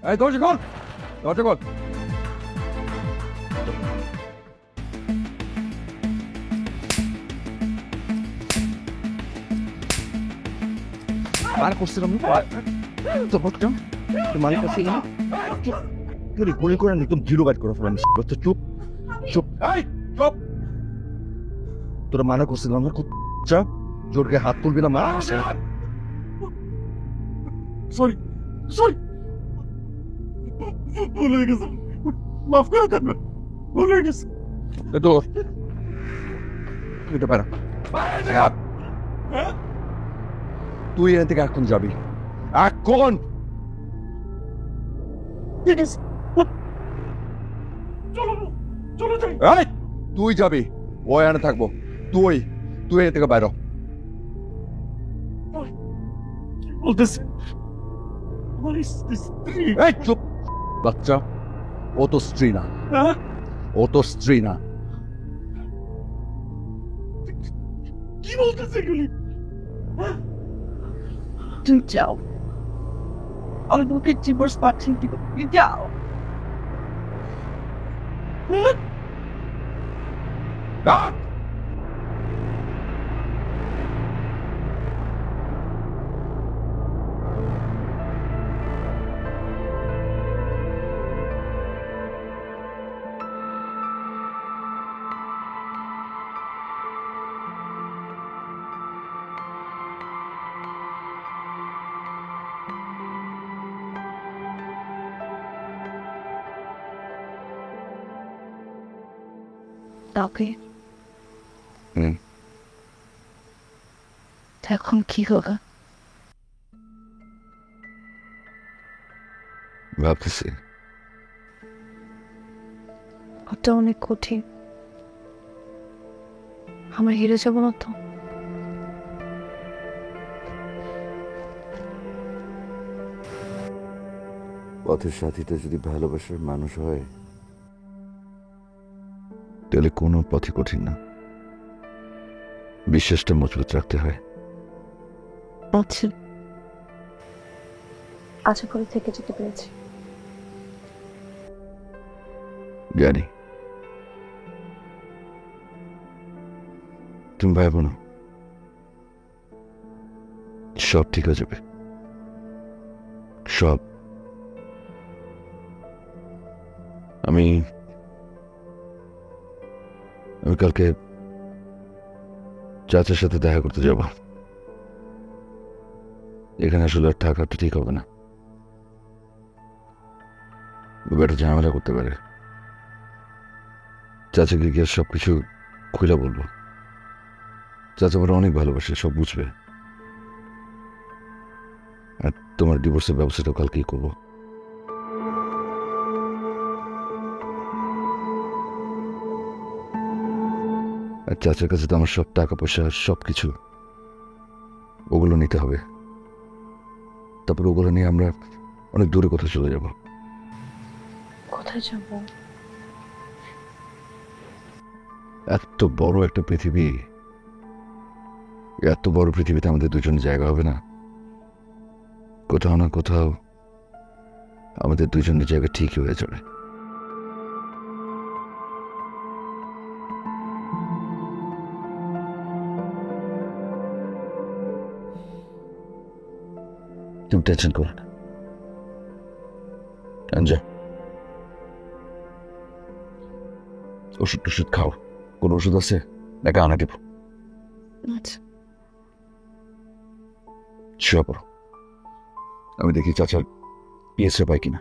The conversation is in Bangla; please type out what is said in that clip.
এই দরজা খোল, দরজা খোল। আর করছিলাম তো বলতাম মানে করছিলাম গুলি করে একদম জিরো বাইট করে ফেলাম। চুপ চুপ এই চুপ। তোরা মানা করছিলাম না, চা জোরকে হাত তুলবি না। মা সরি সরি, ভুল হয়ে গেছে, মাফ করে দেন, ভুল হয়ে গেছে। তো তুই পারা তুই এখান থেকে এখন যাবি, এখন চলো চলো যাই। এই, তুই যাবি, ও এখানে থাকবো। তুই তুই এখান থেকে বাইর হ। কি বলতেছে আমার স্ত্রী? এই চুপ বাচ্চা, ও তো স্ত্রী না, হ্যাঁ? ও তো স্ত্রী না। কি বলতেছে এগুলি? তুমি যাও, আমি তোমাকে ডিভোর্স পাঠিয়ে দিব, তুমি যাও। হ্যাঁ? ওকে, হুম, এখন কি হবে? ভাবতেছি ওটা অনেক কঠিন, আমরা হেরে যাবো না তো? পথের সাথীটা যদি ভালোবাসার মানুষ হয় তাহলে কোনো পথই কঠিন না, বিশ্বাসটা মজবুত রাখতে হয়। আচ্ছা, আশা করে থেকে যেতে পেরেছি। জানি তুমি ভাই বোন, সব ঠিক হয়ে যাবে, সব। আমি আমি কালকে চাচার সাথে দেখা করতে যাব। এখানে আসলে আর থাকাটা ঠিক হবে না, বেটা ঝামেলা করতে পারে। চাচাকে গিয়ে সবকিছু খুলে বলবো, চাচা আমার অনেক ভালোবাসে, সব বুঝবে। আর তোমার ডিভোর্সের ব্যবস্থাটা কালকেই করবো। আর চাচার কাছে তো আমার সব টাকা পয়সা সব কিছু, ওগুলো নিতে হবে। তারপর ওগুলো নিয়ে আমরা অনেক দূরে কোথাও চলে যাব। কোথায় যাবো? এত বড় একটা পৃথিবী, এত বড় পৃথিবীতে আমাদের দুজনের জায়গা হবে না? কোথাও না কোথাও আমাদের দুজনের জায়গা ঠিকই হয়ে যাবে। তুমি টেনশন করো না, যা ওষুধ টষুধ খাও। কোন ওষুধ আছে নাকি আনা দেব? আচ্ছা, শুয়ে পড়ো, আমি দেখি চাচার পিএসএ পাই কিনা।